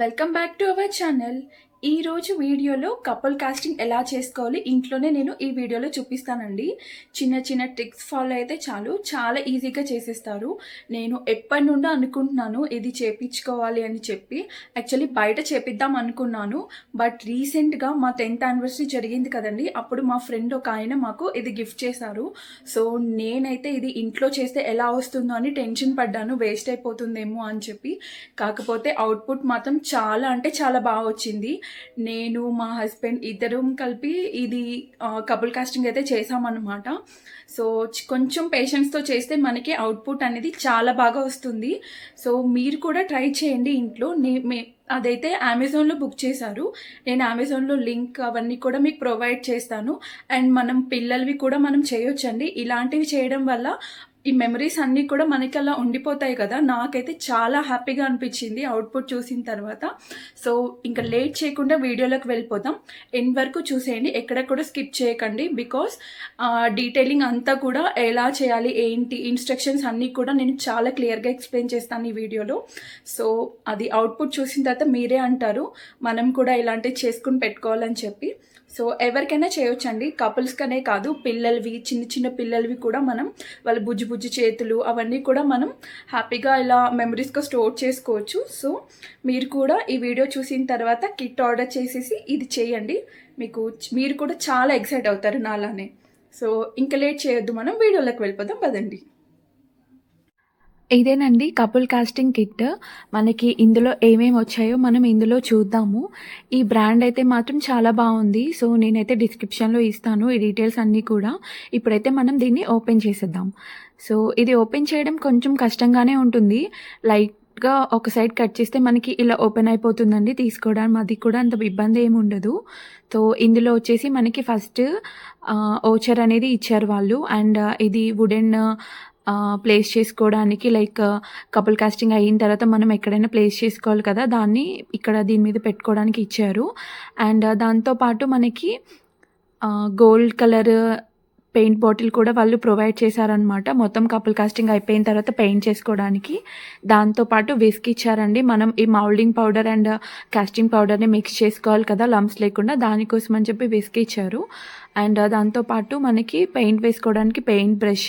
Welcome back to our channel. ఈరోజు వీడియోలో couple casting ఎలా చేసుకోవాలి ఇంట్లోనే నేను ఈ వీడియోలో చూపిస్తానండి. చిన్న చిన్న ట్రిక్స్ ఫాలో అయితే చాలు, చాలా ఈజీగా చేసేస్తారు. నేను ఎప్పటి నుండో అనుకుంటున్నాను ఇది చేపించుకోవాలి అని చెప్పి. యాక్చువల్లీ బయట చేపిద్దాం అనుకున్నాను, బట్ రీసెంట్గా మా 10th యానివర్సరీ జరిగింది కదండి, అప్పుడు మా ఫ్రెండ్ ఒక ఆయన మాకు ఇది గిఫ్ట్ చేశారు. సో నేనైతే ఇది ఇంట్లో చేస్తే ఎలా వస్తుందో అని టెన్షన్ పడ్డాను, వేస్ట్ అయిపోతుందేమో అని చెప్పి. కాకపోతే అవుట్పుట్ మాత్రం చాలా అంటే చాలా బాగా వచ్చింది. నేను మా హస్బెండ్ ఇద్దరం కలిపి ఇది కపుల్ కాస్టింగ్ అయితే చేసామన్నమాట. సో కొంచెం పేషెన్స్తో చేస్తే మనకి అవుట్పుట్ అనేది చాలా బాగా వస్తుంది. సో మీరు కూడా ట్రై చేయండి ఇంట్లో. అదైతే అమెజాన్లో బుక్ చేశారు. నేను అమెజాన్లో లింక్ అవన్నీ కూడా మీకు ప్రొవైడ్ చేస్తాను. అండ్ మనం పిల్లలవి కూడా మనం చేయొచ్చండి. ఇలాంటివి చేయడం వల్ల ఈ మెమరీస్ అన్నీ కూడా మనకి అలా ఉండిపోతాయి కదా. నాకైతే చాలా హ్యాపీగా అనిపించింది అవుట్పుట్ చూసిన తర్వాత. సో ఇంకా లేట్ చేయకుండా వీడియోలోకి వెళ్ళిపోతాం. ఎండ్ వరకు చూసేయండి, ఎక్కడ కూడా స్కిప్ చేయకండి. బికాస్ డీటెయిలింగ్ అంతా కూడా ఎలా చేయాలి ఏంటి ఇన్స్ట్రక్షన్స్ అన్నీ కూడా నేను చాలా క్లియర్గా ఎక్స్ప్లెయిన్ చేస్తాను ఈ వీడియోలో. సో అది అవుట్పుట్ చూసిన తర్వాత మీరే అంటారు మనం కూడా ఇలాంటివి చేసుకుని పెట్టుకోవాలని చెప్పి. సో ఎవరికైనా చేయొచ్చండి, కపుల్స్కనే కాదు, పిల్లలవి చిన్న చిన్న పిల్లలవి కూడా మనం వాళ్ళ బుజ్జి బుజ్జి చేతులు అవన్నీ కూడా మనం హ్యాపీగా ఇలా మెమరీస్గా స్టోర్ చేసుకోవచ్చు. సో మీరు కూడా ఈ వీడియో చూసిన తర్వాత కిట్ ఆర్డర్ చేసేసి ఇది చేయండి. మీరు కూడా చాలా ఎక్సైట్ అవుతారు నాలానే. సో ఇంకా లేట్ చేయొద్దు, మనం వీడియోలోకి వెళ్ళిపోదాం పదండి. ఇదేనండి కపుల్ కాస్టింగ్ కిట్. మనకి ఇందులో ఏమేమి వచ్చాయో మనం ఇందులో చూద్దాము. ఈ బ్రాండ్ అయితే మాత్రం చాలా బాగుంది. సో నేనైతే డిస్క్రిప్షన్లో ఇస్తాను ఈ డీటెయిల్స్ అన్నీ కూడా. ఇప్పుడైతే మనం దీన్ని ఓపెన్ చేసేద్దాం. సో ఇది ఓపెన్ చేయడం కొంచెం కష్టంగానే ఉంటుంది. లైట్గా ఒక సైడ్ కట్ చేస్తే మనకి ఇలా ఓపెన్ అయిపోతుందండి. తీసుకోవడం అది కూడా అంత ఇబ్బంది ఏమి ఉండదు. సో ఇందులో వచ్చేసి మనకి ఫస్ట్ ఓచర్ అనేది ఇచ్చారు వాళ్ళు. అండ్ ఇది వుడెన్ ప్లేస్ చేసుకోవడానికి, లైక్ కపుల్ కాస్టింగ్ అయిన తర్వాత మనం ఎక్కడైనా ప్లేస్ చేసుకోవాలి కదా, దాన్ని ఇక్కడ దీని మీద పెట్టుకోవడానికి ఇచ్చారు. అండ్ దాంతోపాటు మనకి గోల్డ్ కలర్ పెయింట్ బాటిల్ కూడా వాళ్ళు ప్రొవైడ్ చేశారనమాట. మొత్తం కపుల్ కాస్టింగ్ అయిపోయిన తర్వాత పెయింట్ చేసుకోవడానికి. దాంతోపాటు విస్క్ ఇచ్చారండి. మనం ఈ మౌల్డింగ్ పౌడర్ అండ్ కాస్టింగ్ పౌడర్ని మిక్స్ చేసుకోవాలి కదా లంప్స్ లేకుండా, దానికోసం అని చెప్పి విస్క్ ఇచ్చారు. అండ్ దాంతోపాటు మనకి పెయింట్ వేసుకోవడానికి పెయింట్ బ్రష్,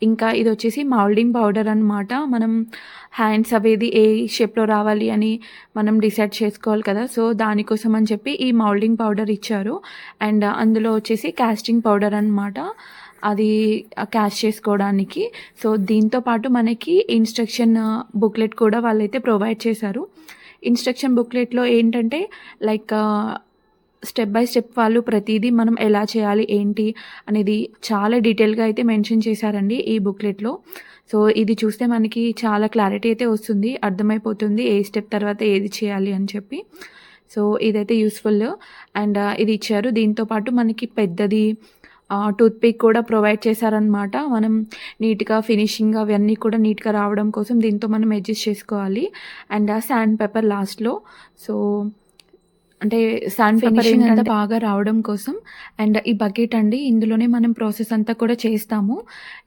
ఇంకా ఇది వచ్చేసి మౌల్డింగ్ పౌడర్ అనమాట. మనం హ్యాండ్స్ అవేది ఏ షేప్లో రావాలి అని మనం డిసైడ్ చేసుకోవాలి కదా, సో దానికోసం అని చెప్పి ఈ మౌల్డింగ్ పౌడర్ ఇచ్చారు. అండ్ అందులో వచ్చేసి కాస్టింగ్ పౌడర్ అనమాట, అది క్యాష్ చేసుకోవడానికి. సో దీంతో పాటు మనకి ఇన్స్ట్రక్షన్ బుక్లెట్ కూడా వాళ్ళైతే ప్రొవైడ్ చేశారు. ఇన్స్ట్రక్షన్ బుక్లెట్లో ఏంటంటే లైక్ స్టెప్ బై స్టెప్ వాళ్ళు ప్రతిదీ మనం ఎలా చేయాలి ఏంటి అనేది చాలా డీటెయిల్గా అయితే మెన్షన్ చేశారండి ఈ బుక్లెట్లో. సో ఇది చూస్తే మనకి చాలా క్లారిటీ అయితే వస్తుంది, అర్థమైపోతుంది ఏ స్టెప్ తర్వాత ఏది చేయాలి అని చెప్పి. సో ఇదైతే యూస్ఫుల్. అండ్ ఇది ఇచ్చారు. దీంతోపాటు మనకి పెద్దది టూత్పిక్ కూడా ప్రొవైడ్ చేశారనమాట. మనం నీట్గా ఫినిషింగ్ అవన్నీ కూడా నీట్గా రావడం కోసం దీంతో మనం అడ్జస్ట్ చేసుకోవాలి. అండ్ శాండ్ పేపర్ లాస్ట్లో, సో అంటే శాండ్ పేపర్ అంతా బాగా రావడం కోసం. అండ్ ఈ బకెట్ అండి, ఇందులోనే మనం ప్రాసెస్ అంతా కూడా చేస్తాము.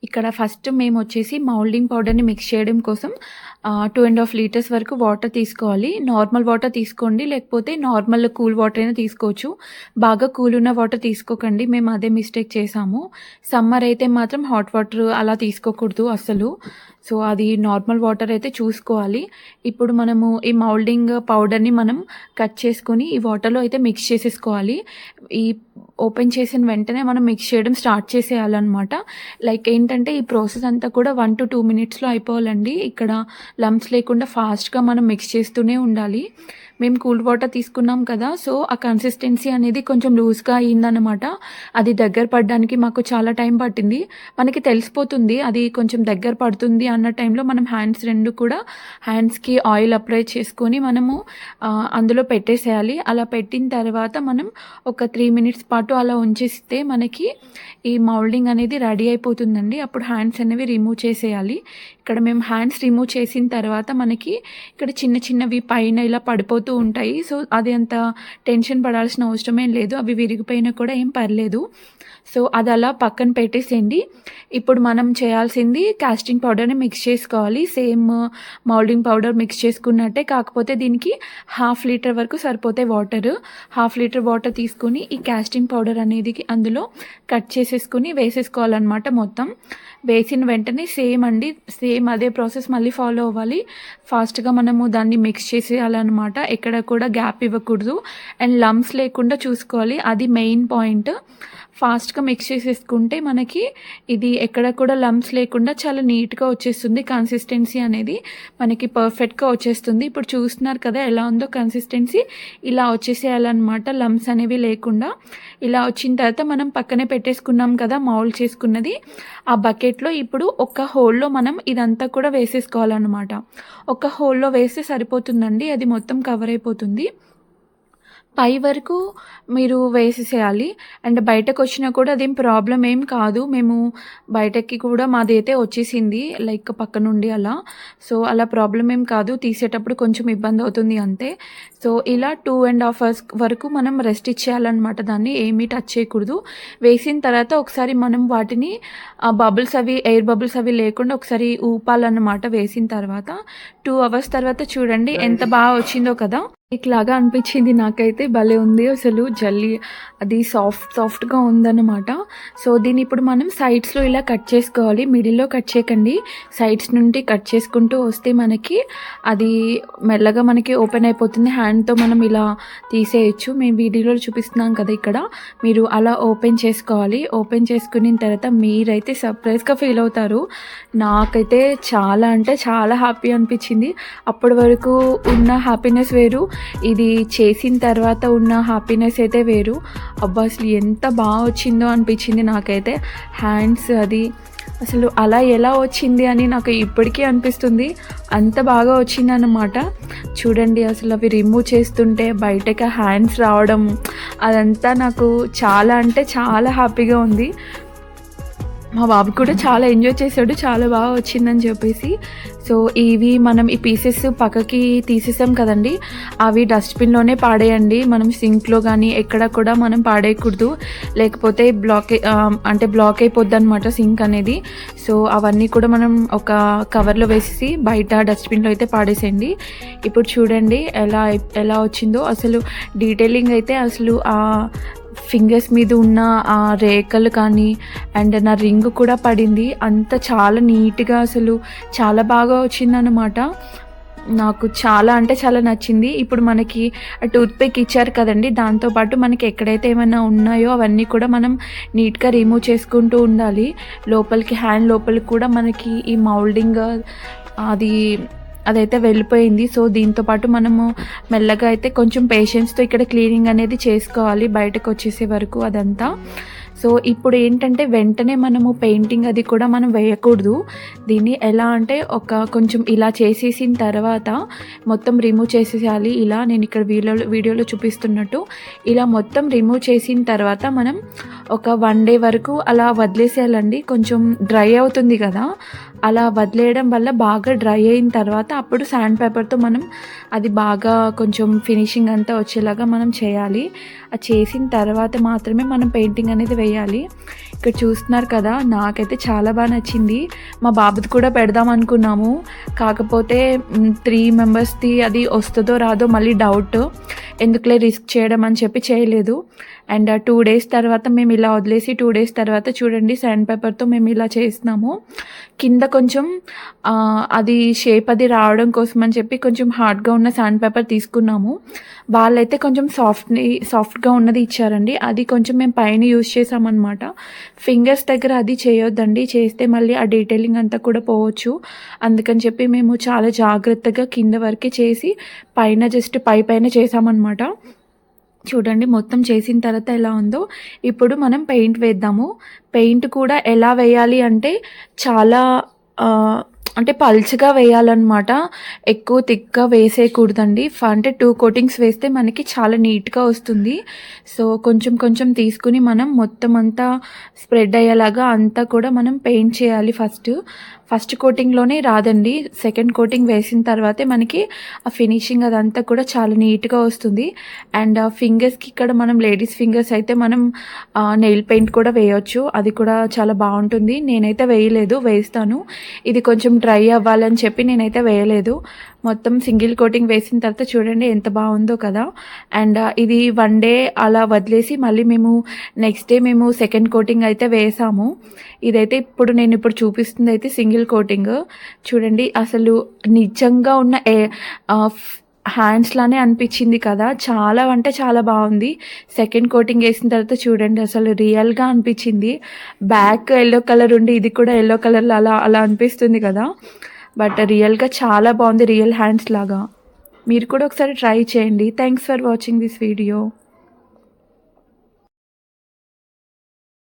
ఇక్కడ ఫస్ట్ మేము వచ్చేసి మౌల్డింగ్ పౌడర్ని మిక్స్ చేయడం కోసం 2.5 లీటర్స్ వరకు వాటర్ తీసుకోవాలి. నార్మల్ వాటర్ తీసుకోండి, లేకపోతే నార్మల్ కూల్ వాటర్ అయినా తీసుకోవచ్చు. బాగా కూల్ ఉన్న వాటర్ తీసుకోకండి, మేము అదే మిస్టేక్ చేసాము. సమ్మర్ అయితే మాత్రం హాట్ వాటర్ అలా తీసుకోకూడదు అసలు. సో అది నార్మల్ వాటర్ అయితే చూసుకోవాలి. ఇప్పుడు మనము ఈ మౌల్డింగ్ పౌడర్ని మనం కట్ చేసుకొని ఈ వాటర్లో అయితే మిక్స్ చేసేసుకోవాలి. ఈ ఓపెన్ చేసిన వెంటనే మనం మిక్స్ చేయడం స్టార్ట్ చేసేయాలన్నమాట. లైక్ ఏంటంటే ఈ ప్రాసెస్ అంతా కూడా 1 to 2 minutesలో అయిపోవాలండి. ఇక్కడ లంప్స్ లేకుండా ఫాస్ట్గా మనం మిక్స్ చేస్తూనే ఉండాలి. మేము కూల్ వాటర్ తీసుకున్నాం కదా, సో ఆ కన్సిస్టెన్సీ అనేది కొంచెం లూజ్గా అయ్యిందనమాట. అది దగ్గర పడడానికి మాకు చాలా టైం పట్టింది. మనకి తెలిసిపోతుంది అది కొంచెం దగ్గర పడుతుంది అన్న టైంలో మనం హ్యాండ్స్కి ఆయిల్ అప్లై చేసుకొని మనము అందులో పెట్టేసేయాలి. అలా పెట్టిన తర్వాత మనం ఒక 3 minutes పాటు అలా ఉంచేస్తే మనకి ఈ మౌల్డింగ్ అనేది రెడీ అయిపోతుందండి. అప్పుడు హ్యాండ్స్ అనేవి రిమూవ్ చేసేయాలి. ఇక్కడ మేము హ్యాండ్స్ రిమూవ్ చేసిన తర్వాత మనకి ఇక్కడ చిన్న చిన్నవి పైన ఇలా పడిపోతూ విరిగిపోతూ ఉంటాయి. సో అది అంత టెన్షన్ పడాల్సిన అవసరమేం లేదు. అవి విరిగిపోయినా కూడా ఏం పర్లేదు. సో అది అలా పక్కన పెట్టేసేయండి. ఇప్పుడు మనం చేయాల్సింది కాస్టింగ్ పౌడర్ని మిక్స్ చేసుకోవాలి. సేమ్ మౌల్డింగ్ పౌడర్ మిక్స్ చేసుకున్నట్టే, కాకపోతే దీనికి 1/2 లీటర్ వరకు సరిపోతాయి వాటర్. 1/2 లీటర్ వాటర్ తీసుకుని ఈ కాస్టింగ్ పౌడర్ అనేది అందులో కట్ చేసేసుకుని వేసేసుకోవాలన్నమాట. మొత్తం వేసిన వెంటనే సేమ్ అదే ప్రాసెస్ మళ్ళీ ఫాలో అవ్వాలి. ఫాస్ట్గా మనము దాన్ని మిక్స్ చేసేయాలన్నమాట. ఎక్కడ కూడా గ్యాప్ ఇవ్వకూడదు అండ్ లమ్స్ లేకుండా చూసుకోవాలి. అది మెయిన్ పాయింట్. ఫాస్ట్గా మిక్స్ చేసేసుకుంటే మనకి ఇది ఎక్కడ కూడా లమ్స్ లేకుండా చాలా నీట్గా వచ్చేస్తుంది. కన్సిస్టెన్సీ అనేది మనకి పర్ఫెక్ట్గా వచ్చేస్తుంది. ఇప్పుడు చూస్తున్నారు కదా ఎలా ఉందో కన్సిస్టెన్సీ. ఇలా వచ్చేసేయాలన్నమాట, లమ్స్ అనేవి లేకుండా. ఇలా వచ్చిన తర్వాత మనం పక్కనే పెట్టేసుకున్నాం కదా మౌల్డ్ చేసుకున్నది, ఆ బకెట్లో ఇప్పుడు ఒక హోల్లో మనం ఇదంతా కూడా వేసేసుకోవాలన్నమాట. ఒక హోల్లో వేస్తే సరిపోతుందండి, అది మొత్తం కవర్ అయిపోతుంది. పై వరకు మీరు వేసేసేయాలి. అండ్ బయటకు వచ్చినా కూడా అదేం ప్రాబ్లం ఏం కాదు. మేము బయటకి కూడా మాది అయితే వచ్చేసింది, లైక్ పక్క నుండి అలా. సో అలా ప్రాబ్లం ఏం కాదు, తీసేటప్పుడు కొంచెం ఇబ్బంది అవుతుంది అంతే. సో ఇలా 2.5 hours వరకు మనం రెస్ట్ ఇచ్చేయాలన్నమాట. దాన్ని ఏమీ టచ్ చేయకూడదు. వేసిన తర్వాత ఒకసారి మనం వాటిని బబుల్స్ అవి ఎయిర్ బబుల్స్ అవి లేకుండా ఒకసారి ఊపాలన్నమాట. వేసిన తర్వాత 2 hours తర్వాత చూడండి ఎంత బాగా వచ్చిందో కదా. ఇట్లాగా అనిపించింది నాకైతే. భలే ఉంది అసలు, జల్లీ అది సాఫ్ట్గా ఉందన్నమాట. సో దీన్ని ఇప్పుడు మనం సైడ్స్లో ఇలా కట్ చేసుకోవాలి. మిడిల్లో కట్ చేయకండి, సైడ్స్ నుండి కట్ చేసుకుంటూ వస్తే మనకి అది మెల్లగా మనకి ఓపెన్ అయిపోతుంది. హ్యాండ్తో మనం ఇలా తీసేయచ్చు. మేము వీడియోలో చూపిస్తున్నాం కదా ఇక్కడ, మీరు అలా ఓపెన్ చేసుకోవాలి. ఓపెన్ చేసుకున్న తర్వాత మీరైతే సర్ప్రైజ్గా ఫీల్ అవుతారు. నాకైతే చాలా అంటే చాలా హ్యాపీ అనిపించింది. అప్పటి వరకు ఉన్న హ్యాపీనెస్ వేరు, ఇది చేసిన తర్వాత ఉన్న హ్యాపీనెస్ అయితే వేరు. అబ్బా అసలు ఎంత బాగా వచ్చిందో అనిపించింది నాకైతే. హ్యాండ్స్ అది అసలు అలా ఎలా వచ్చింది అని నాకు ఇప్పటికీ అనిపిస్తుంది, అంత బాగా వచ్చిందన్నమాట. చూడండి అసలు అవి రిమూవ్ చేస్తుంటే బయటకి హ్యాండ్స్ రావడం, అదంతా నాకు చాలా అంటే చాలా హ్యాపీగా ఉంది. మా బాబు కూడా చాలా ఎంజాయ్ చేశాడు, చాలా బాగా వచ్చిందని చెప్పేసి. సో ఇవి మనం ఈ పీసెస్ పక్కకి తీసేసాం కదండి, అవి డస్ట్బిన్లోనే పాడేయండి. మనం సింక్లో కానీ ఎక్కడ కూడా మనం పాడేయకూడదు, లేకపోతే బ్లాక్ అయిపోద్ది అనమాట సింక్ అనేది. సో అవన్నీ కూడా మనం ఒక కవర్లో వేసేసి బయట డస్ట్బిన్లో అయితే పాడేసేయండి. ఇప్పుడు చూడండి ఎలా వచ్చిందో అసలు. డీటెయిలింగ్ అయితే అసలు ఆ ఫింగర్స్ మీద ఉన్న ఆ రేఖలు కానీ అండ్ నా రింగ్ కూడా పడింది, అంత చాలా నీట్గా అసలు చాలా బాగా వచ్చిందన్నమాట. నాకు చాలా అంటే చాలా నచ్చింది. ఇప్పుడు మనకి టూత్పిక్ ఇచ్చారు కదండి, దాంతోపాటు మనకి ఎక్కడైతే ఏమైనా ఉన్నాయో అవన్నీ కూడా మనం నీట్గా రిమూవ్ చేసుకుంటూ ఉండాలి. హ్యాండ్ లోపలికి కూడా మనకి ఈ మౌల్డింగ్ అదైతే వెళ్ళిపోయింది. సో దీంతోపాటు మనము మెల్లగా అయితే కొంచెం పేషెన్స్తో ఇక్కడ క్లీనింగ్ అనేది చేసుకోవాలి బయటకు వచ్చేసే వరకు అదంతా. సో ఇప్పుడు ఏంటంటే వెంటనే మనము పెయింటింగ్ అది కూడా మనం వేయకూడదు. దీన్ని ఎలా అంటే కొంచెం ఇలా చేసేసిన తర్వాత మొత్తం రిమూవ్ చేసేయాలి. ఇలా నేను ఇక్కడ వీడియోలో చూపిస్తున్నట్టు ఇలా మొత్తం రిమూవ్ చేసిన తర్వాత మనం ఒక 1 day వరకు అలా వదిలేసేయాలండి. కొంచెం డ్రై అవుతుంది కదా, అలా వదిలేయడం వల్ల బాగా డ్రై అయిన తర్వాత అప్పుడు శాండ్ పేపర్తో మనం అది బాగా కొంచెం ఫినిషింగ్ అంతా వచ్చేలాగా మనం చేయాలి. అది చేసిన తర్వాత మాత్రమే మనం పెయింటింగ్ అనేది వేయాలి. ఇక్కడ చూస్తున్నారు కదా, నాకైతే చాలా బాగా నచ్చింది. మా బాబుది కూడా పెడదాం అనుకున్నాము, కాకపోతే 3 members అది వస్తుందో రాదో మళ్ళీ డౌట్, ఎందుకులే రిస్క్ చేయడం అని చెప్పి చేయలేదు. అండ్ 2 days తర్వాత మేము ఇలా వదిలేసి 2 days తర్వాత చూడండి శాండ్ పేపర్తో మేము ఇలా చేస్తున్నాము. కింద కొంచెం అది షేప్ అది రావడం కోసం అని చెప్పి కొంచెం హార్డ్గా ఉన్న శాండ్ పేపర్ తీసుకున్నాము. వాళ్ళైతే కొంచెం సాఫ్ట్గా ఉన్నది ఇచ్చారండి, అది కొంచెం మేము పైన యూజ్ చేసామన్నమాట. ఫింగర్స్ దగ్గర అది చేయొద్దండి, చేస్తే మళ్ళీ ఆ డీటెయిలింగ్ అంతా కూడా పోవచ్చు. అందుకని చెప్పి మేము చాలా జాగ్రత్తగా కింద వరకే చేసి పైన జస్ట్ పైన చేసామన్నమాట. చూడండి మొత్తం చేసిన తర్వాత ఎలా ఉందో. ఇప్పుడు మనం పెయింట్ వేద్దాము. పెయింట్ కూడా ఎలా వేయాలి అంటే చాలా అంటే పల్చగా వేయాలన్నమాట, ఎక్కువ థిక్గా వేసేయకూడదండి. అంటే 2 coatings వేస్తే మనకి చాలా నీట్గా వస్తుంది. సో కొంచెం కొంచెం తీసుకుని మనం మొత్తం అంతా స్ప్రెడ్ అయ్యేలాగా అంతా కూడా మనం పెయింట్ చేయాలి. ఫస్ట్ కోటింగ్లోనే రాదండి. సెకండ్ కోటింగ్ వేసిన తర్వాతే మనకి ఆ ఫినిషింగ్ అదంతా కూడా చాలా నీట్గా వస్తుంది. అండ్ ఫింగర్స్కి ఇక్కడ మనం లేడీస్ ఫింగర్స్ అయితే మనం నెయిల్ పెయింట్ కూడా వేయొచ్చు, అది కూడా చాలా బాగుంటుంది. నేనైతే వేయలేదు, వేస్తాను. ఇది కొంచెం డ్రై అవ్వాలని చెప్పి నేనైతే వేయలేదు. మొత్తం సింగిల్ కోటింగ్ వేసిన తర్వాత చూడండి ఎంత బాగుందో కదా. అండ్ ఇది 1 డే అలా వదిలేసి మళ్ళీ మేము నెక్స్ట్ డే మేము సెకండ్ కోటింగ్ అయితే వేసాము. ఇదైతే నేను ఇప్పుడు చూపిస్తుంది అయితే సింగిల్ కోటింగ్. చూడండి అసలు నిజంగా ఉన్న హ్యాండ్స్ లానే అనిపించింది కదా, చాలా అంటే చాలా బాగుంది. సెకండ్ కోటింగ్ వేసిన తర్వాత చూడండి అసలు రియల్గా అనిపించింది. బ్యాక్ ఎల్లో కలర్ ఉండి ఇది కూడా ఎల్లో కలర్లో అలా అలా అనిపిస్తుంది కదా, బట్ రియల్గా చాలా బాగుంది, రియల్ హ్యాండ్స్ లాగా. మీరు కూడా ఒకసారి ట్రై చేయండి. Thanks for watching this video.